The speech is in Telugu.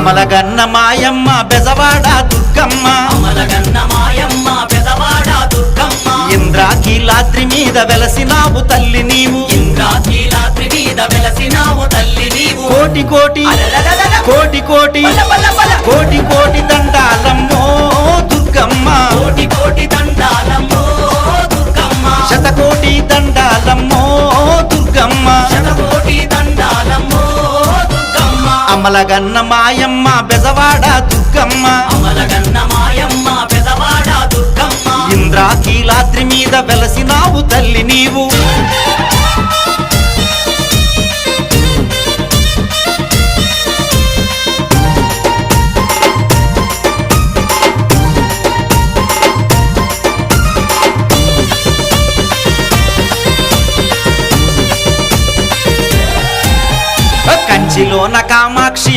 అమలగన్న మాయమ్మ బెజవాడ దుర్గమ్మ అమలగన్న మాయమ్మ బెజవాడ దుర్గమ్మ ఇంద్రాకీలాద్రి మీద వెలసినావు తల్లి నీవు ఇంద్రాకీలాద్రి మీద వెలసినావు తల్లి నీవు కోటి కోటి కోటి కోటి కోటి కోటి దండాలమ్మో దుర్గమ్మ కోటి కోటి దండాలమ్మో దుర్గమ్మ శతకోటి దండాలమ్మో దుర్గమ్మ శతకోటి దండాలమ్మో దుర్గమ్మ అమలగన్న మాయమ్మ బెజవాడ దుర్గమ్మ అమలగన్న మాయమ్మ బెజవాడ దుర్గమ్మ ఇంద్రాకీలాద్రి మీద వెలసినావు తల్లి నీవు కంచిలోన కామాక్షి